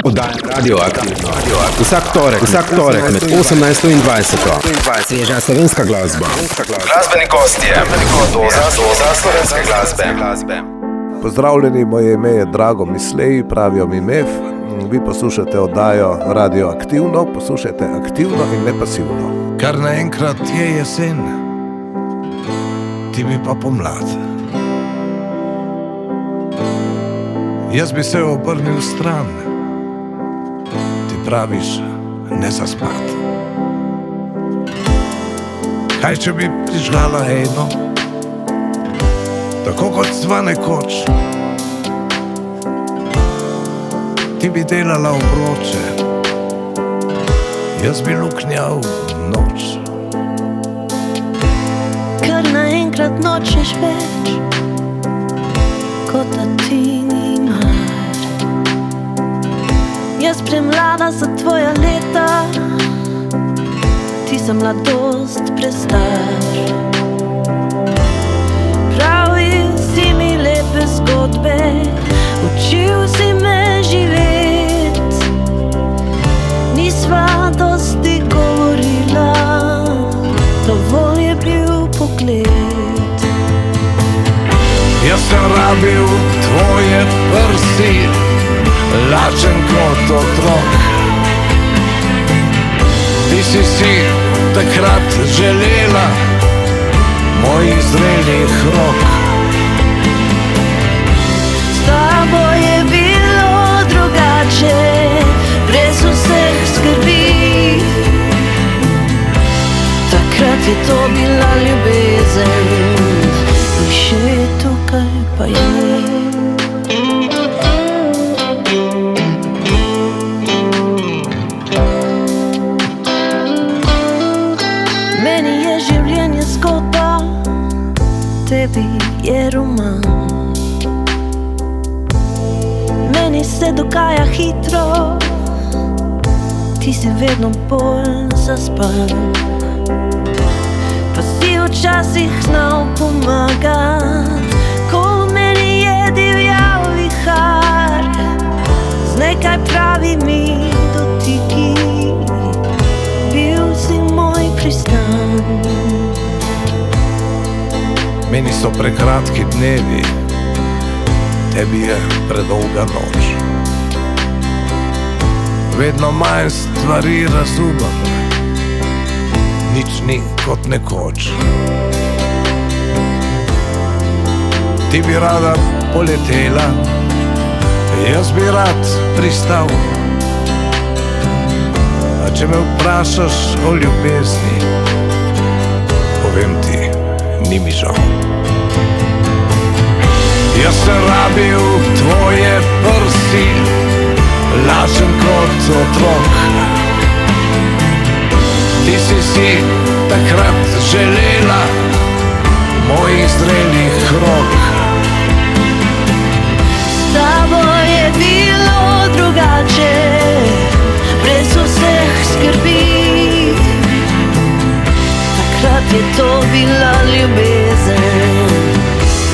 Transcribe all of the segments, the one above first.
Oddaja Radio Aktivno. Vsak torek med 18 in 20. Sveža slovenska glasba. Glasbeni gostje. Doza slovenske glasbe. Pozdravljeni, moje ime je Drago Mislej, pravijo mi Mev. Vi poslušate oddajo Radio Aktivno, poslušajte aktivno in ne pasivno. Kar naenkrat je jesen, ti bi pa pomlad. Jaz bi se obrnil stran, ti praviš ne zaspat. Kaj če bi prižgala eno, tako kot sva nekoč? Ti bi delala obroče, jaz bi luknjal noč. Kar naenkrat nočeš več, kot da ti ni mar. Jaz premlada za tvoja leta, ti za mladost prestar. Pravil si mi lepe zgodbe, učil si me živet. Nisva dosti govorila, dovolj je bil pogled. Jaz sem rabil tvoje prsi, lačen kot otrok. Ti si takrat želela mojih zrelih rok. S tabo je bilo drugače, brez vseh skrbi. Takrat je to bila ljubezen, in še tukaj pa je ni. Meni je življenje zgodba, tebi je roman. Meni se dogaja hitro, ti si vedno bolj zaspan. Pa si včasih znal pomagat, ko v meni je divjal vihar. Z nekaj pravimi dotiki, bil si moj pristan. Meni so prekratki dnevi, tebi je predolga noč. Vedno manj stvari razumem, nič ni kot nekoč. Ti bi rada poletela, jaz bi rad pristal. A če me vprašaš o ljubezni, povem ti, ni mi žal. Jaz sem rabil tvoje prsi, lačen kot otrok. Ti si takrat želela mojih zrelih rok. S tabo je bilo drugače, brez vseh skrbi. Takrat je to bila ljubezen,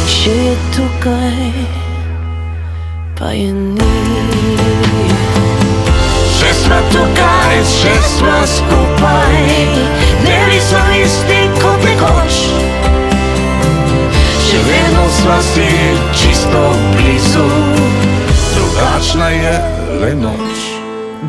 še je tukaj, pa je ni. Še sva tukaj, še sva skupaj, dnevi so isti kot nekoč. Še vedno sva si čisto blizu, drugačna je le noč.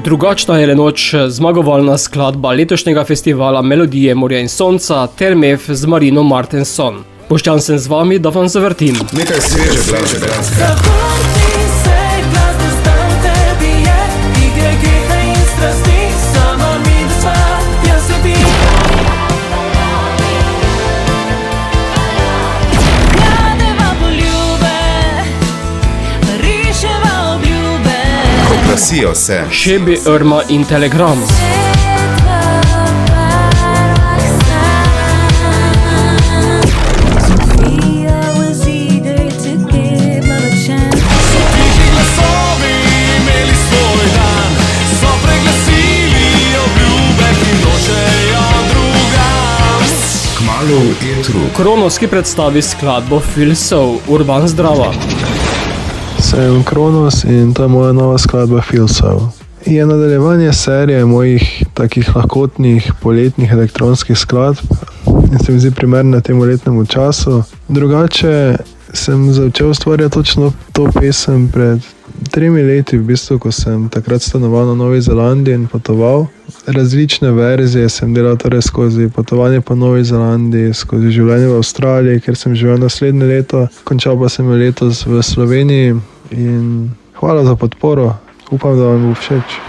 Drugačna je le noč, zmagovalna skladba letošnjega festivala Melodije morja in sonca ter Mev z Marino Martenson. Boštjan sem z vami, da vam zavrtim. Nekaj sveže glasbe. Zavrti se, glas da stan tebi je, igre, geha in strasti, samo mi da sva, jaz se ti. Gradeva poljube, riševa obljube. Oglasijo se. Šebi, Irma in Telegram. Etru. Kronos, ki predstavi skladbo Feel So, Urban Zdrava. sem Kronos in to je moja nova skladba Feelsov. Je nadaljevanje serije mojih takih lahkotnih poletnih elektronskih skladb in se mi zdi primerna temu letnemu času. Drugače sem začel ustvarjati točno to pesem pred 3 leti, v bistvu, ko sem takrat stanoval na Novi Zelandiji in potoval. Različne verzije sem delal torej skozi potovanje po Novi Zelandiji, skozi življenje v Avstraliji, kjer sem živel naslednje leto, končal pa sem letos v Sloveniji in hvala za podporo, upam, da vam bo všeč.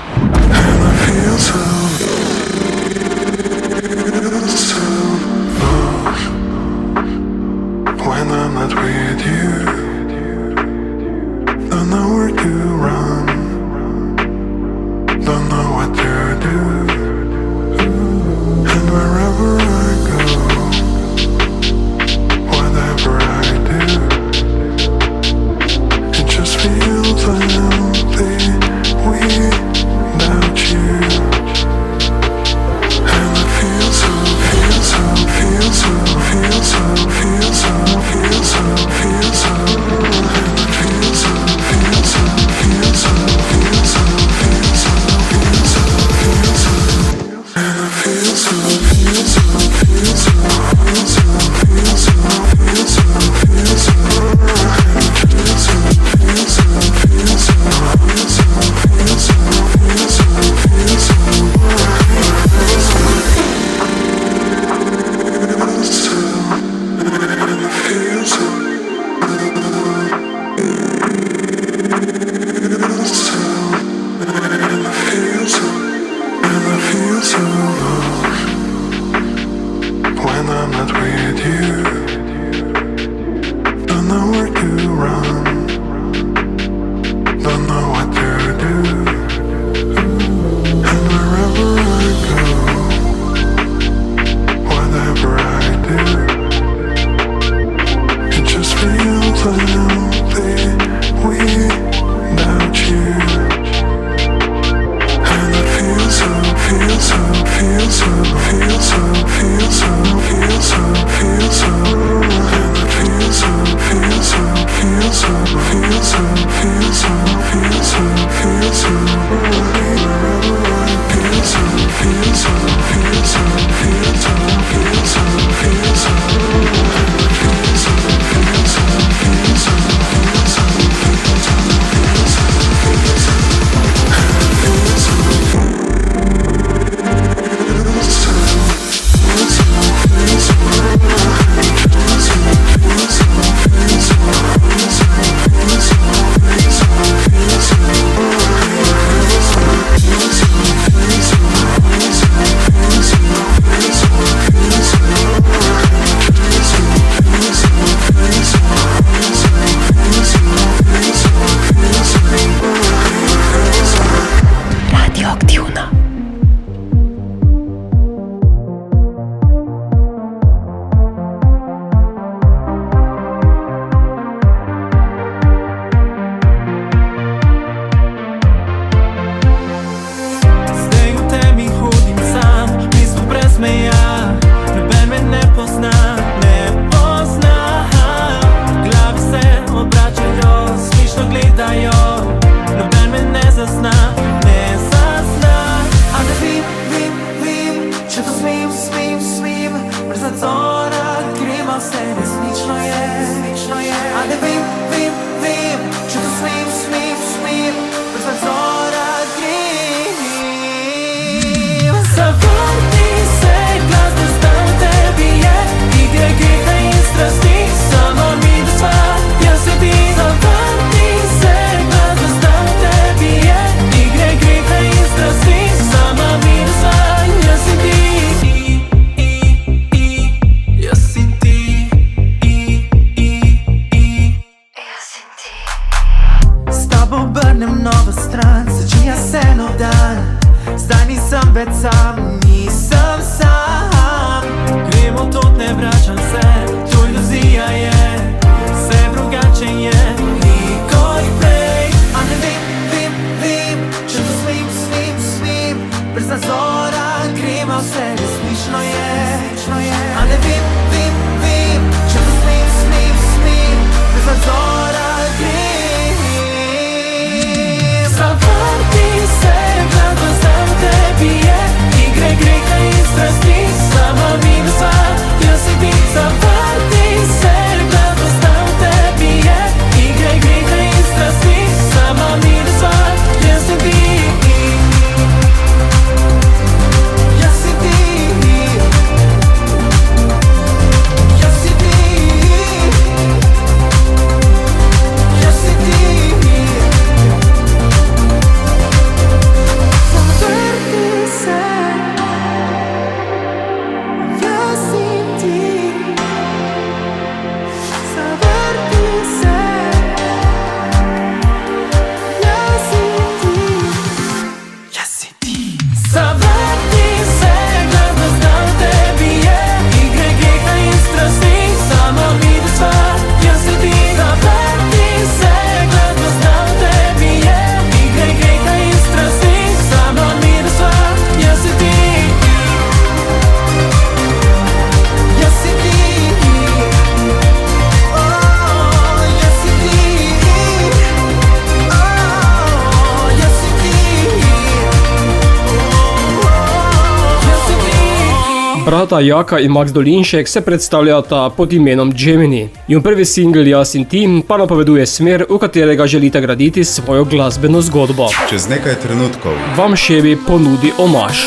Brata Jaka in Max Dolinšek se predstavljata pod imenom Gemini. In prvi singl Jaz in ti pa napoveduje smer, v katerega želite graditi svojo glasbeno zgodbo. Čez nekaj trenutkov Vam Šebi ponudi omaž.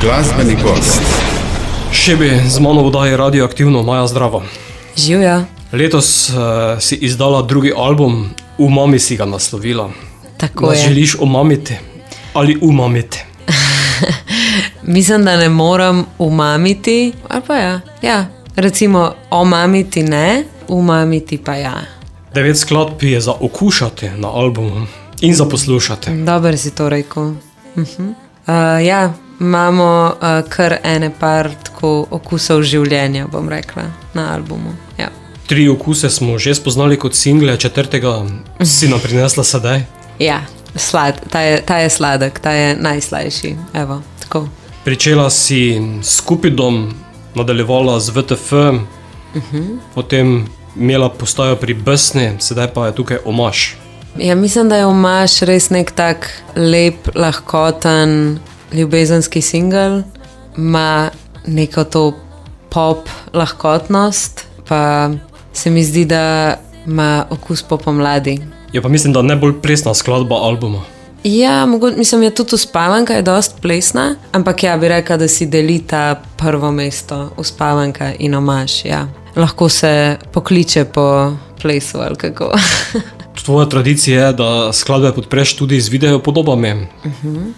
glasbeni gost. Šebi, z mano v oddaji Radioaktivno, Maja, zdravo. Živja. Letos si izdala drugi album, Umami si ga naslovila. Tako Nas je. želiš omamiti ali umamiti? Mislim, da ne moram umamiti, ali pa ja. Ja, recimo omamiti ne, umamiti pa ja. 9 skladb je za okušati na albumu in za poslušati. Dobro si to rekel. Ja, imamo kar ene par tako okusov življenja, bom rekla, na albumu. Ja. 3 okuse smo že spoznali kot single, 4. si nam prinesla sedaj. Ja, ta je sladek, ta je najslajši. Evo, tako. Pričela si s Cupidom, nadaljevala z VTF, potem imela postajo pri Besni, sedaj pa je tukaj omaž. Ja, mislim, da je omaž res nek tak lep, lahkoten, ljubezenski singel. Ima neko to pop lahkotnost, pa se mi zdi, da ima okus po pomladi. Je pa mislim, da najbolj plesna skladba albuma. Ja, mislim, je tudi Uspavanka je dost plesna, ampak ja, bi rekla, da si delita prvo mesto Uspavanka in omaž, ja. Lahko se pokliče po plesu ali kako. Tvoja tradicija je, da skladbe podpreš tudi z video podobami.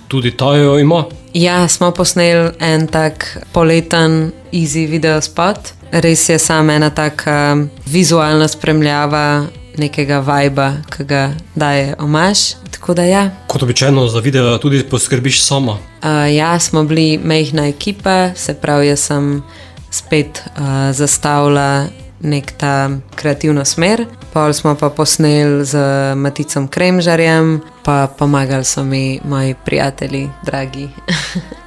Tudi ta jo ima. Ja, smo posneli en tak poleten easy video spot. Res je sama ena taka vizualna spremljava nekega viba, ki ga daje omaž. Tako da ja. Kot običajno za video tudi poskrbiš sama. Ja, smo bili majhna ekipa, se pravi, jaz sem spet zastavila nek ta kreativno smer. Pol smo pa posneli z Maticom Kremžarjem, pa pomagali so mi moji prijatelji, dragi.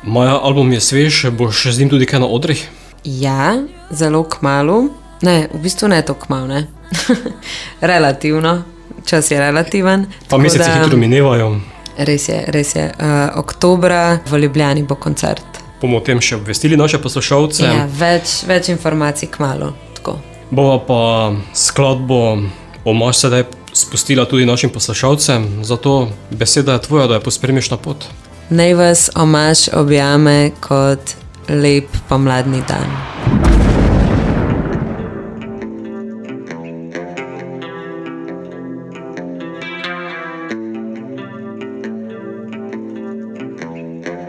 Maja, album je svež, boš z njim tudi kaj na odrih? Ja, zelo kmalu. Ne, v bistvu ne to kmalu, ne. Relativno, čas je relativen. Pa meseci hitro minevajo. Res je. Oktobra v Ljubljani bo koncert. Bomo o tem še obvestili naše poslušalce. Ja, več informacij kmalu, tako. Bova pa skladbo Omaž sedaj spustila tudi našim poslušalcem, zato beseda je tvoja, da jo pospremiš na pot. Naj vas omaž objame kot lep pomladni dan.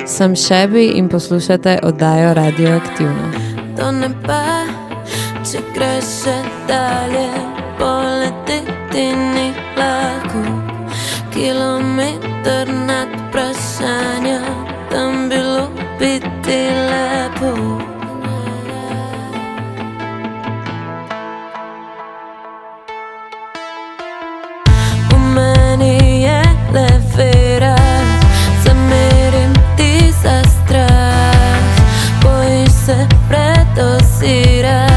Sem Šebi in poslušate oddajo Radioaktivno. Do neba, če greš še dalje, poleteti ni lahko. Kilometer nad vprašanja, tam bilo biti lepo. V meni je le vera, zamerim ti za strah. Bojiš se predozirati,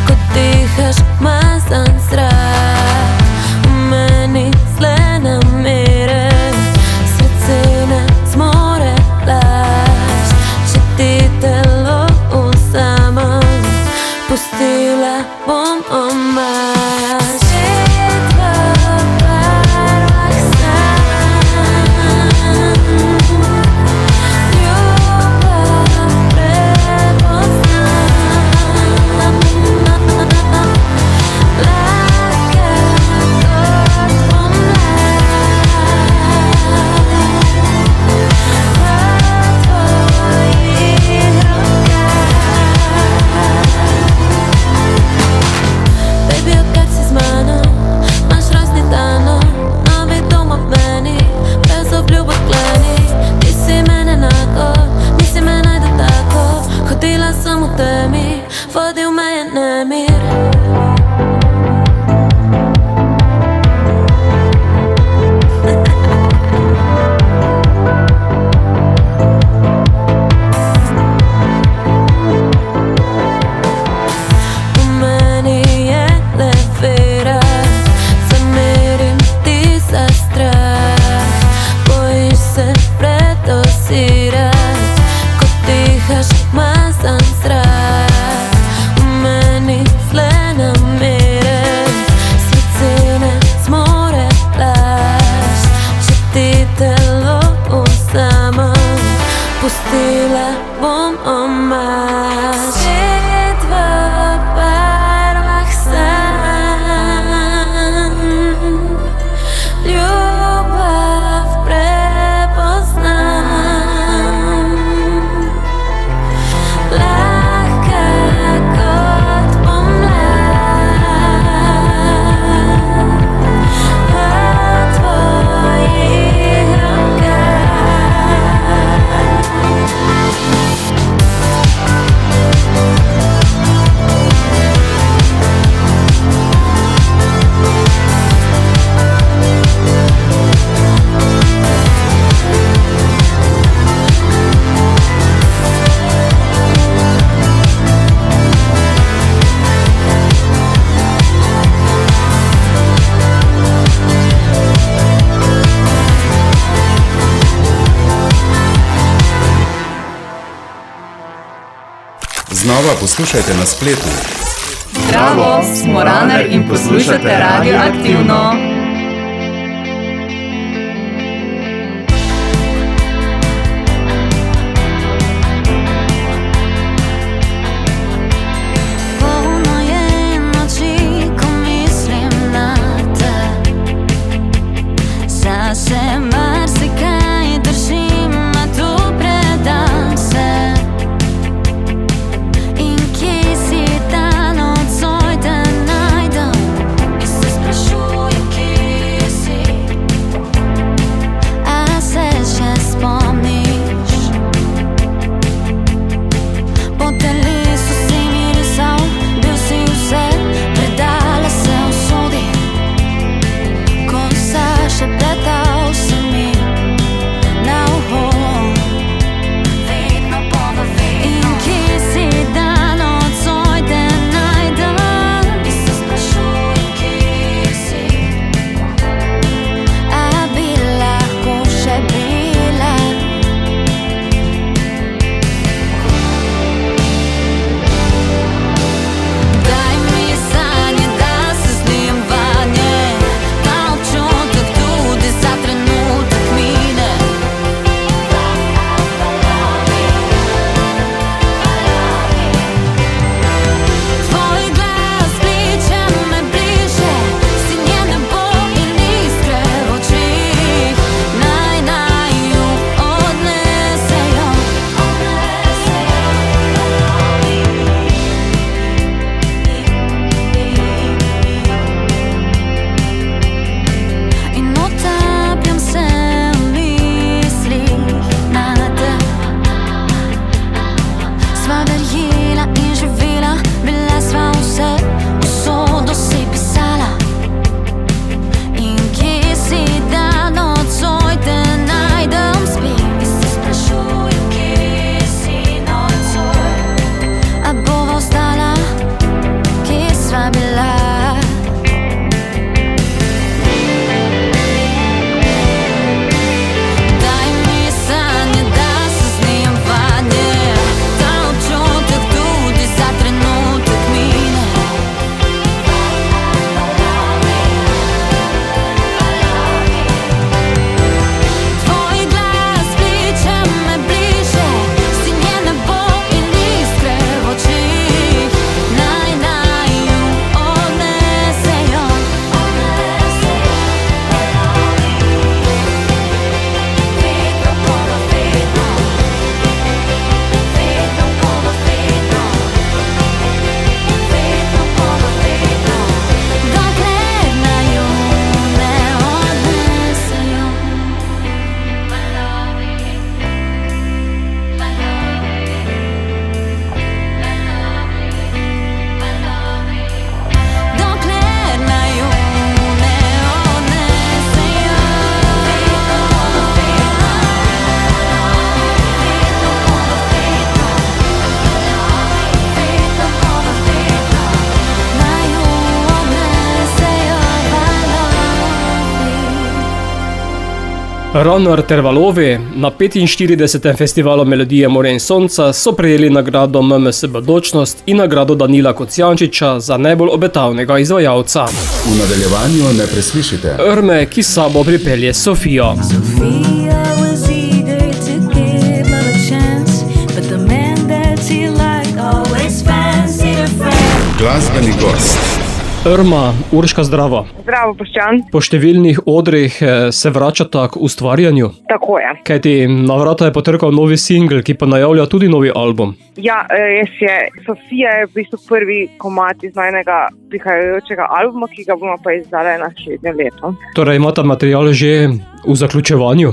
ko dihaš mazan zrak. V meni zle namere, srce ne zmore laž. Če ti telo vzamem, pustila bom omaž. Baby, znova poslušajte na spletu. Zdravo, smo Runner in poslušate Radio Aktivno. Runner ter Valovi na 45. festivalu Melodije Morja in Sonca so prejeli nagrado MMS Bodočnost in nagrado Danila Kocijančiča za najbolj obetavnega izvajalca. V nadaljevanju ne preslišite Irme, ki s sabo pripelje Sofijo. Glasbeni gost. Irma, Urška, zdravo. Zdravo, Boštjan. Po številnih odrih se vračata k ustvarjanju. Tako je. Kajti na vrata je potrkal novi singl, ki pa najavlja tudi novi album. Ja, res je. Sofija je v bistvu prvi komad iz najnega prihajajočega albuma, ki ga bomo pa izdali naslednje leto. Torej imata material že v zaključevanju?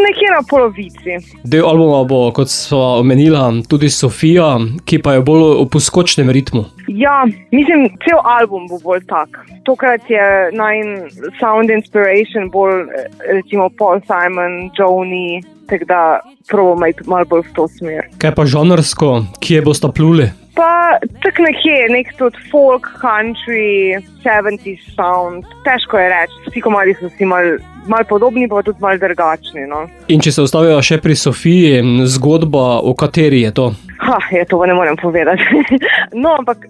Nekje na polovici. Del albuma bo, kot sva omenila, tudi Sofija, ki pa je bolj v poskočnem ritmu. Ja, mislim, cel album bo bolj tak. Tokrat je najin sound inspiration bolj, recimo Paul Simon, Joni, tako da probamo iti malo bolj v to smer. Kaj pa žanrsko, kje bosta pluli? Pa tak nekje, nek tudi folk, country, 70s sound, težko je reči. Vsi komadi so si malo podobni, pa tudi malo drugačni. No. In če se ostavijo še pri Sofiji, zgodba, o kateri je to? To ne morem povedati. No, ampak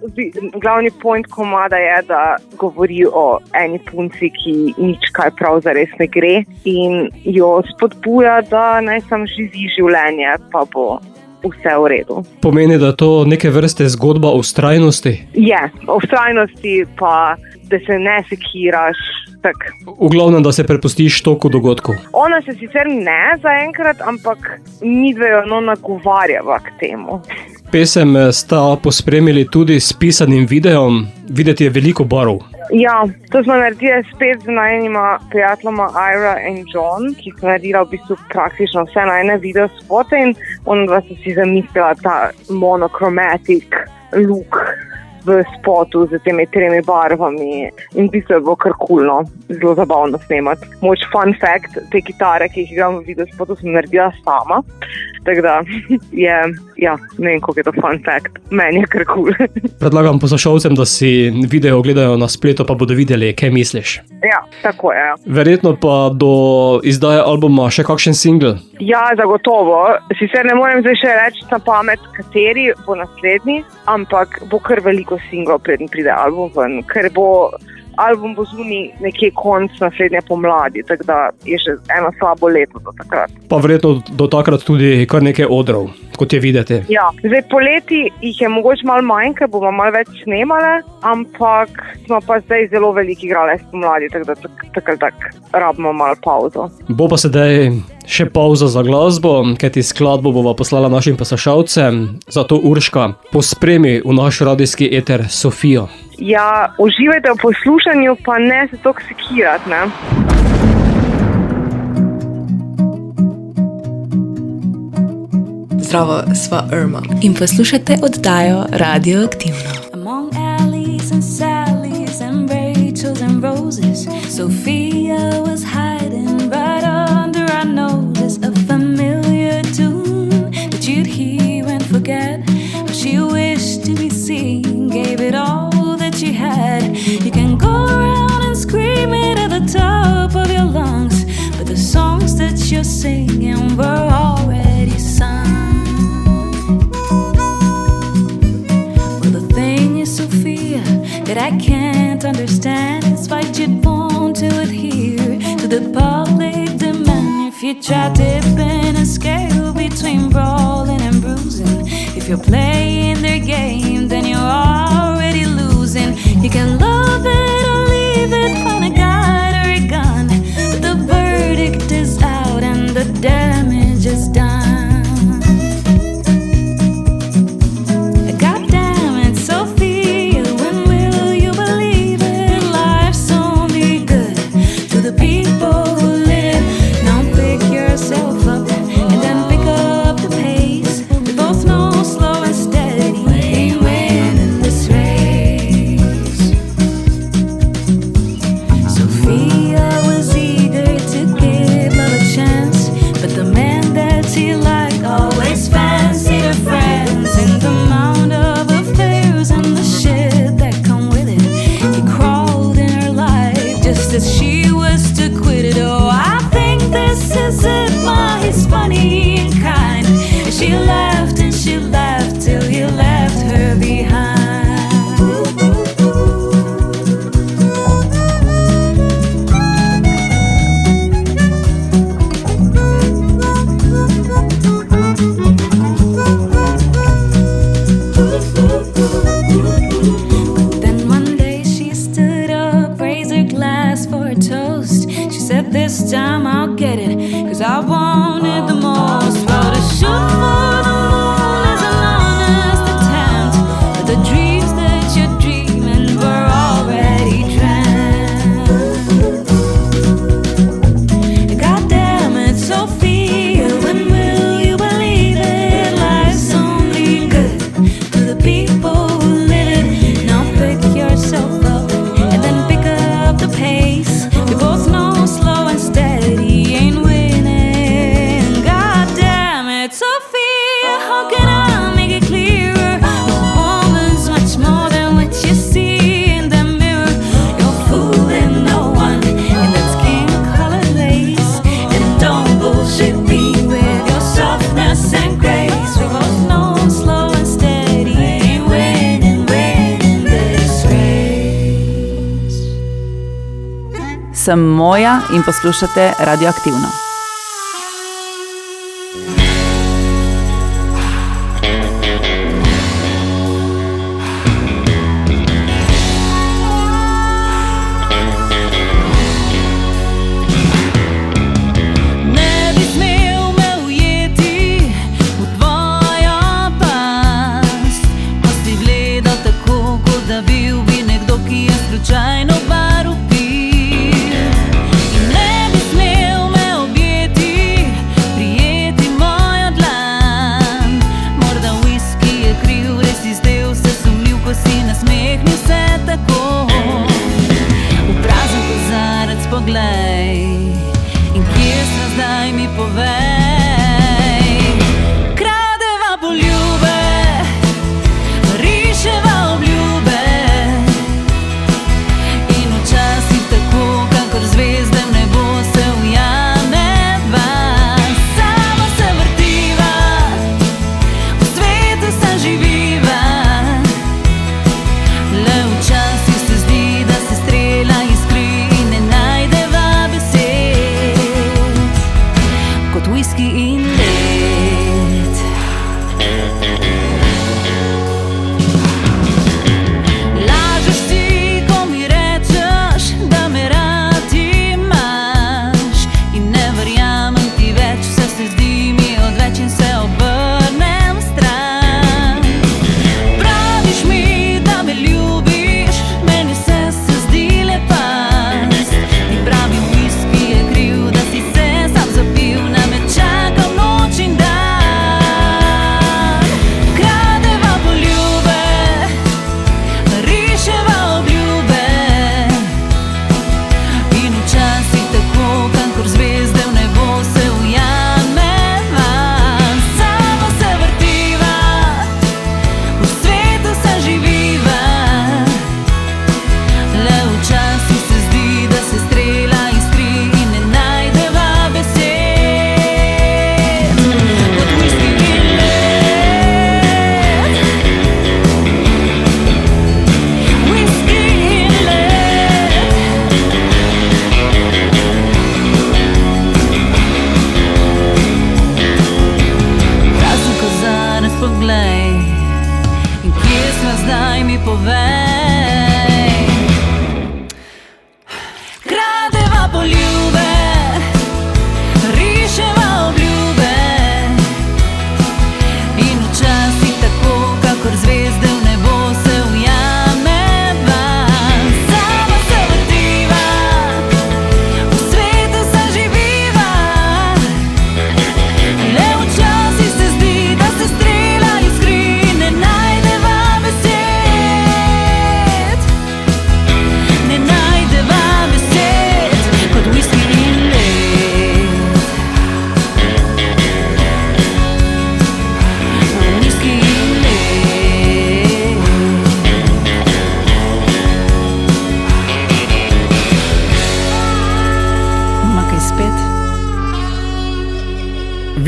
glavni point komada je, da govori o eni punci, ki nič kaj prav zares ne gre in jo spodbuja, da naj sam živi življenje, pa bo vse v redu. Pomeni, da je to neke vrste zgodba o vztrajnosti? Je, o vztrajnosti pa, da se ne sekiraš. Tak. V glavnem, da se prepustiš toku dogodkov. Ona se sicer ne zaenkrat, ampak midve jo nagovarjava k temu. Pesem sta pospremili tudi s pisanim videom, videti je veliko barov. Ja, to smo naredili spet z najnima prijateljoma Ira in John, ki so naredila v bistvu praktično vse najne video spote in onda so si zamislila ta monochromatic look v spotu z temi 3 barvami in v bistvu je bilo kar kulno, zelo zabavno snemati. Moč fun fact, te kitare, ki jih igram v videospotu, sem naredila sama, tako da je, ne vem, koliko je to fun fact, meni je kar kul. Predlagam poslušalcem, da si video gledajo na spletu, pa bodo videli, kaj misliš. Ja, tako je. Verjetno pa do izdaje albuma še kakšen single? Ja, zagotovo. Sicer ne morem zdaj še reči na pamet, kateri bo naslednji, ampak bo kar veliko singlov, preden pride album ven, ker album bo zunaj nekje konc naslednje pomladi, tako da je še eno slabo leto do takrat. Pa verjetno do takrat tudi kar nekaj odrov, kot je videti. Ja, zdaj poleti jih je mogoče malo manj, ker bomo malo več snemale, ampak smo pa zdaj zelo veliko igrale pomladi, tako da tak rabimo malo pauzo. Bo pa sedaj še pauza za glasbo, kajti skladbo bova poslala našim poslušalcem, zato Urška, pospremi v naš radijski eter Sofijo. Ja, uživajte v poslušanju, pa ne se toliko sekirati, ne? Zdravo, sva Irma. In poslušate oddajo Radioaktivno. Among alleys and Sallys and Rachels and Roses, Sophia was hiding right under our noses. A familiar tune that you'd hear and forget. How she wished to be seen, gave it all that she had. You can go around and scream it at the top of your lungs, but the songs that you're singing were already sung. Well, the thing is, Sophia, that I can't understand is why you'd want to adhere to the public demand. If you try tipping a scale between brawling and bruising, if you're playing their game, then you're already losing. You can love it or leave it, find a guide or a gun, but the verdict is out and the damage is done. God damn it, Sophia, when will you believe it? Life's only good to the people who live. Now pick yourself up and then pick up the pace. We both know slow and steady ain't winning this race. Sophia was eager to give love a chance, but the man that she liked always fancied her friends. And the amount of affairs and the shit that come with it, he crawled in her life just as she was to quit it. Oh, I think this is it, ma, he's funny and kind. And she laughed till he left her behind. Then one day she stood up, raised her glass for a toast. She said, this time I'll get it, 'cause I want it the most. Well, to shoot for the moon is an honest attempt, but the dreams that you're dreaming were already dreamt. God damn it, Sophia, when will you believe it? Life's only good to the people who live it. Now pick yourself up and then pick up the pace. We both know slow and steady ain't sem Moja in poslušate Radioaktivno.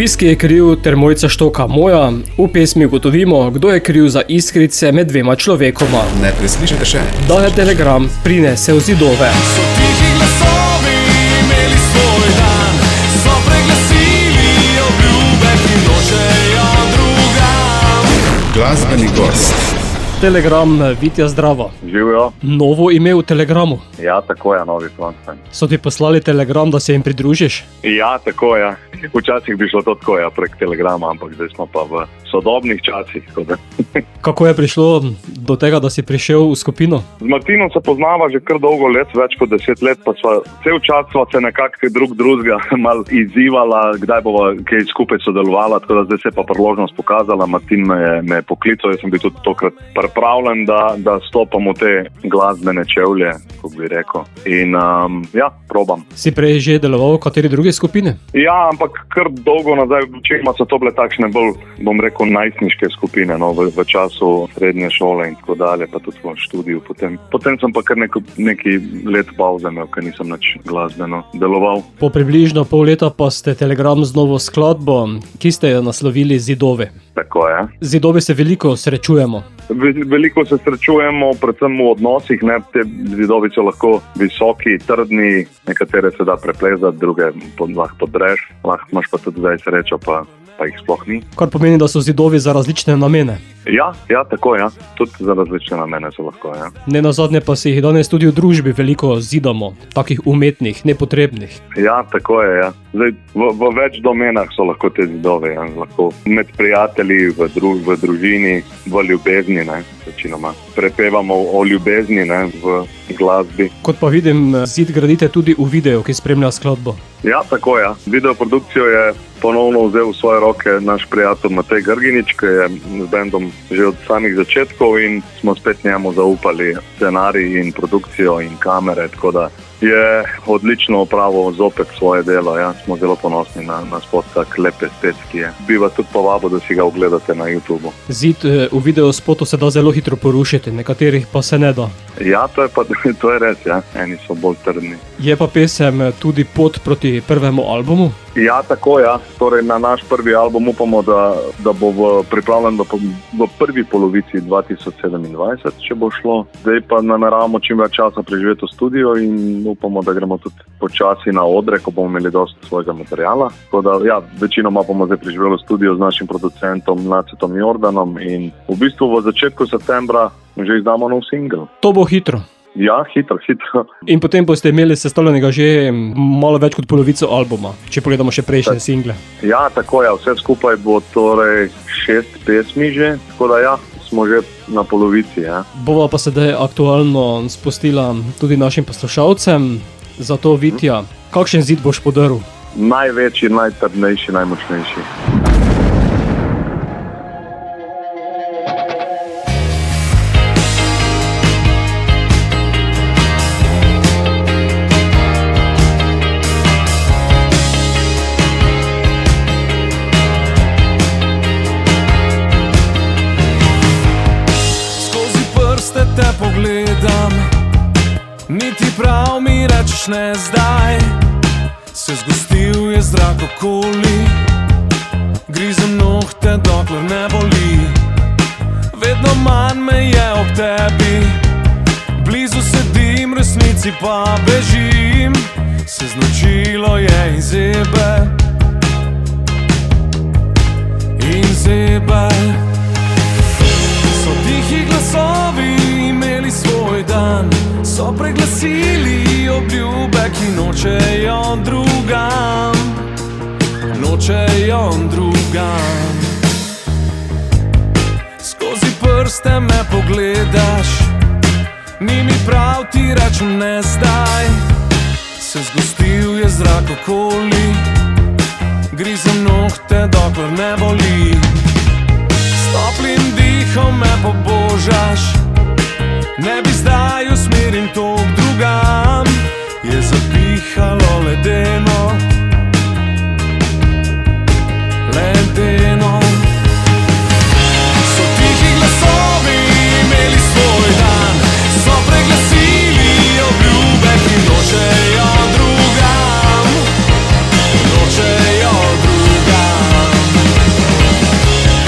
Viski je kriv ter Mojca Štoka Moja. V pesmi ugotovimo, kdo je kriv za iskrice med dvema človekoma. Ne preslišite še. Daje telegram, prinese v zidove. So tihi glasovi imeli svoj dan, so preglasili obljube, ki nočejo drugam. Glasbeni gost. Telegram, Vitja, zdravo. Živijo. Novo ime v telegramu. Ja, tako je, novi frontman. So ti poslali telegram, da se jim pridružiš? Ja, tako je. Včasih bi šlo to tako, ja, prek telegrama, ampak zdaj smo pa v sodobnih časih. Kako je prišlo do tega, da si prišel v skupino? Z Martinom se poznava že kar dolgo let, več kot 10 let, pa cel čas sva se nekako drugega mal izzivala, kdaj bova kaj skupaj sodelovala, tako da zdaj se je pa priložnost pokazala. Martin me je poklical, jaz sem bil tudi tokrat pripravljen, da stopam v te glasbene čevlje, kako bi rekel. In ja, probam. Si prej že deloval v kateri druge skupine? Ja, ampak kar dolgo nazaj, včeraj so to bile takšne bolj, bom rekel, najstniške skupine, no, v času srednje šole in tako dalje, pa tudi v študiju. Potem sem pa kar neki let pauze imel, ker nisem nič glasbeno deloval. Po približno pol leta pa ste telegram z novo skladbo, ki ste jo naslovili Zidove. Tako je. Zidovi se veliko srečujemo. Veliko se srečujemo, predvsem v odnosih, ne? Te zidovi so lahko visoki, trdni, nekatere se da preplezati, druge lahko podreš, lahko imaš pa tudi zdaj srečo, pa jih sploh ni. Kar pomeni, da so zidovi za različne namene. Ja, tako ja. Tudi za različne namene so lahko, ja. Nenazadnje pa si jih danes tudi v družbi veliko zidamo, takih umetnih, nepotrebnih. Ja, tako je, ja. Zdaj, v več domenah so lahko te zidove, ja. Lahko med prijatelji, v družini, v ljubezni, ne, večinoma. Prepevamo o ljubezni, ne, v glasbi. Kot pa vidim, zid gradite tudi v videu, ki spremlja skladbo. Ja, tako ja. Videoprodukcijo je ponovno vzel v svoje roke naš prijatelj Matej Grginič, ki je z bendom že od samih začetkov in smo spet njemu zaupali scenarij in produkcijo in kamere, tako da je odlično opravil zopet svoje delo. Ja, smo zelo ponosni na spot, tak lep estetski je. Bi vas tudi povabil, da si ga ogledate na YouTubu. Zid v videospotu se da zelo hitro porušiti, nekaterih pa se ne da. Ja, to je res, ja. Eni so bolj trdni. Je pa pesem tudi pot proti prvemu albumu? Ja, tako ja. Torej na naš prvi album upamo, da bo pripravljen v prvi polovici 2027, če bo šlo. Zdaj pa nameravamo čim več časa preživeti v studiu in upamo, da gremo tudi počasi na odre, ko bomo imeli dosti svojega materiala. Tako da, ja, večinoma bomo zdaj preživeli v studiu z našim producentom Nacetom Jordanom in v bistvu v začetku septembra že izdamo nov singel. To bo hitro. Ja, hitro. In potem boste imeli sestavljenega že malo več kot polovico albuma, če pogledamo še prejšnje single. Ja, tako je. Vse skupaj bo torej 6 pesmi že, tako da ja, smo že na polovici. Ja. Bova pa sedaj aktualno spustila tudi našim poslušalcem, zato Vitja, kakšen zid boš podaril? Največji, najtrdnejši, najmočnejši. Te pogledam, niti prav mi rečeš ne zdaj. Se zgostil je zrak okoli, grizem nohte, dokler ne boli. Vedno manj me je ob tebi, blizu sedim, resnici pa bežim. Se znočilo je in zebe, so tihi glasovi imeli svoj dan, so preglasili obljube, ki nočejo drugam, Skozi prste me pogledaš, ni mi prav, ti rečem ne zdaj. Se zgostil je zrak okoli, grizem nohte, dokler ne boli. S toplim dihom me pobožaš, ne bi zdaj usmerim tok drugam. Je zapihalo ledeno, So tihi glasovi imeli svoj dan, so preglasili obljube, ki nočejo drugam,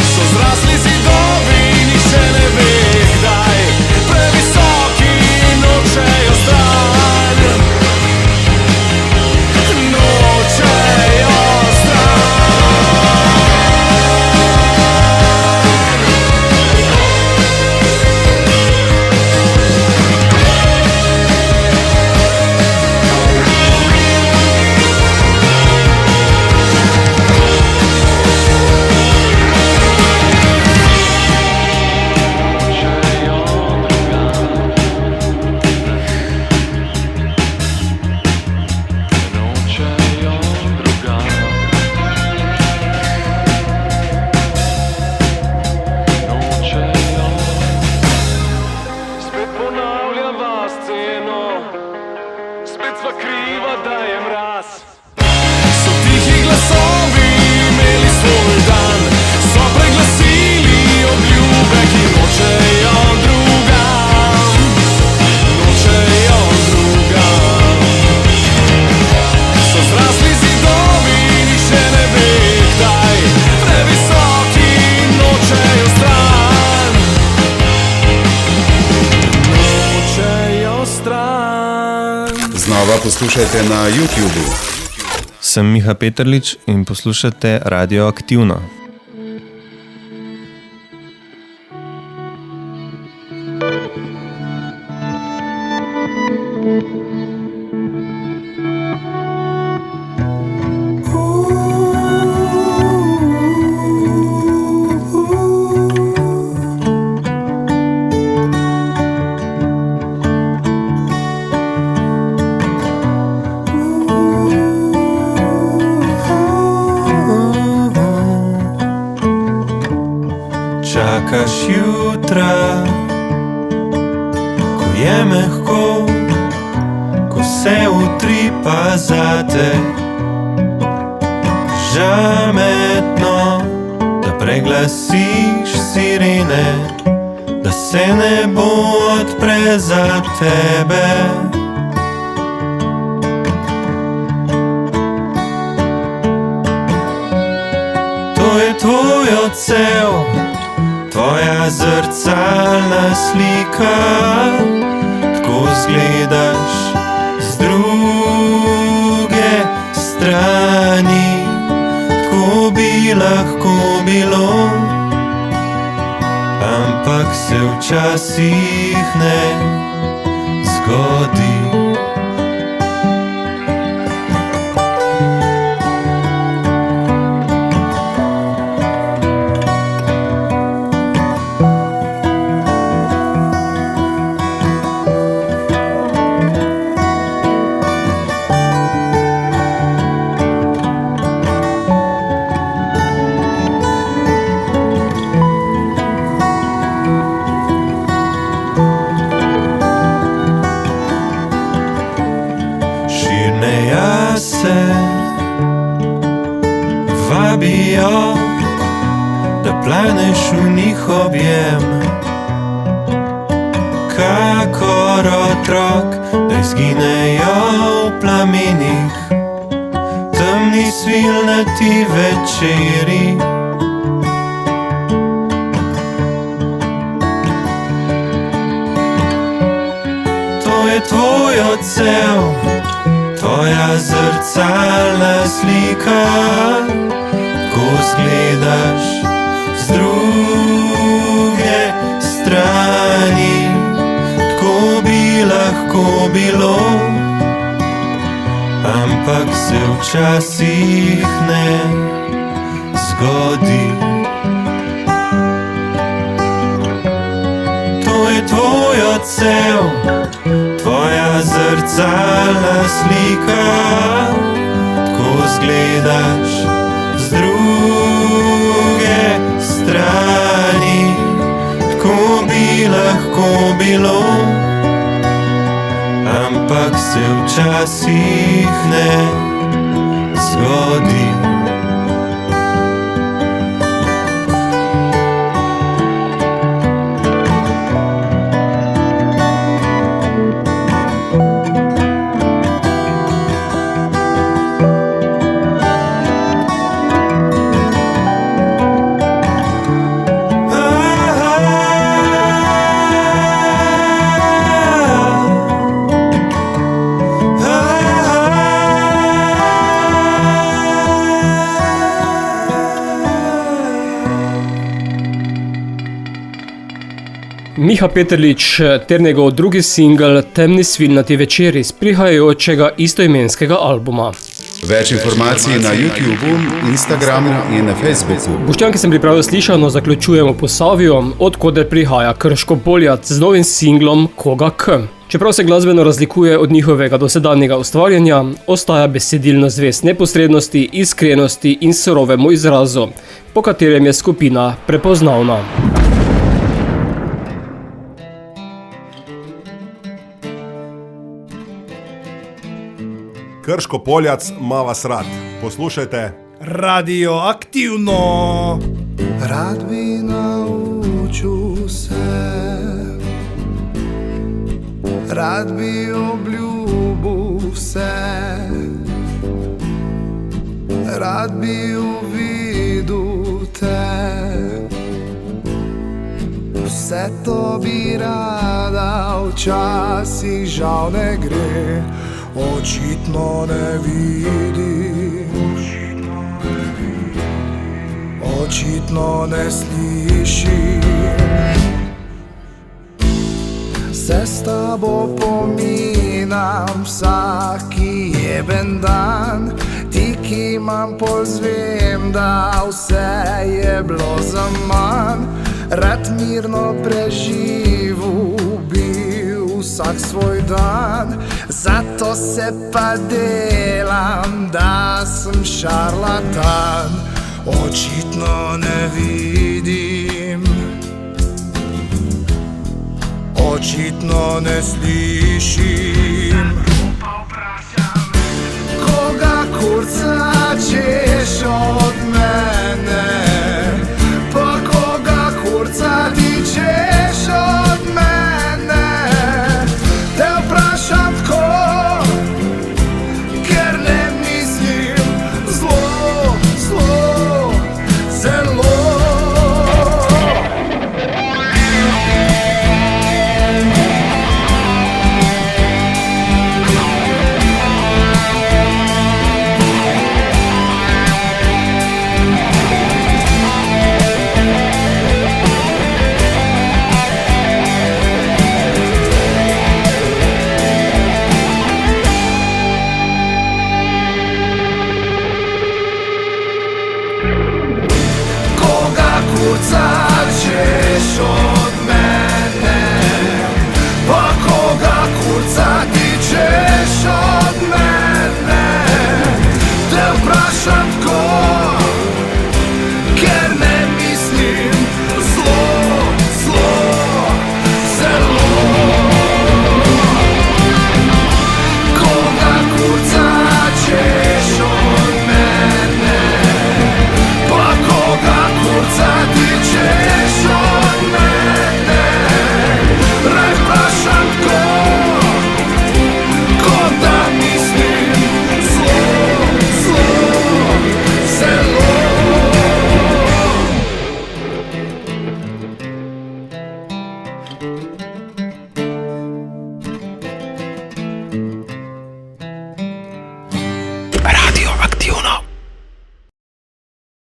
So zrasli zidovi, nihče ne ve kdaj, previsoki nočejo stran, Znova poslušajte na YouTubu. Sem Miha Peterlič in poslušate Radio Aktivno. Čakaš jutra, ko je mehko, ko se utripa zate. Žametno, da preglasiš sirene, da se nebo odpre za tebe. To je tvoj odsev, tvoja zrcalna slika, tako zgledaš z druge strani, tako bi lahko bilo, ampak se včasih ne zgodi. Vabijo, da planeš v njih objem, kakor otrok, da izginejo v plamenih temni svilnati večeri. To je tvoj odsev, tvoja zrcalna slika, ko zgledaš z druge strani, tako bi lahko bilo, ampak se včasih ne zgodi. To je tvoj odsev, tvoja zrcalna slika, ko zgledaš z druge strani, tako bi lahko bilo, ampak se včasih ne zgodi. Miha Peterlič ter njegov drugi singel Temni svilnati večeri z prihajajočega istoimenskega albuma. Več informacij na YouTubu, Instagramu in na Facebooku. Boštjan, ki sem pripravil slišano, zaključujemo Posavjo, odkoder prihaja Krško Poljac z novim singlom Koga K. Čeprav se glasbeno razlikuje od njihovega dosedanjega ustvarjanja, ostaja besedilno zvest neposrednosti, iskrenosti in surovemu izrazu, po katerem je skupina prepoznavna. Krško Poljac ima vas rad. Poslušajte Radio Aktivno. Rad bi naučil se, rad bi obljubil vse, rad bi uvidel te. Vse to bi rada, včasih žal ne gre. očitno ne vidim, očitno ne slišim. Se s tabo pominam vsaki jeben dan, ti ki imam pozvem, da vse je bilo za manj. Rad mirno preživu bil vsak svoj dan, zato se pa delam, da sem šarlatan. Očitno ne vidim, očitno ne slišim. Koga kurca češ od mene, pa koga kurca ti češ od mene. Te vprašam tako, ker ne mislim zlo, zlo, zelo. Kurca češ od mene, pa koga kurca ti češ od mene. Te vprašam tako, ker ne mislim zlo, zlo, zelo. Koga kurca češ od mene, pa koga kurca ti češ od mene. Raj vprašam tako, kot da mislim zlo, zlo, zelo. Radio Aktivno.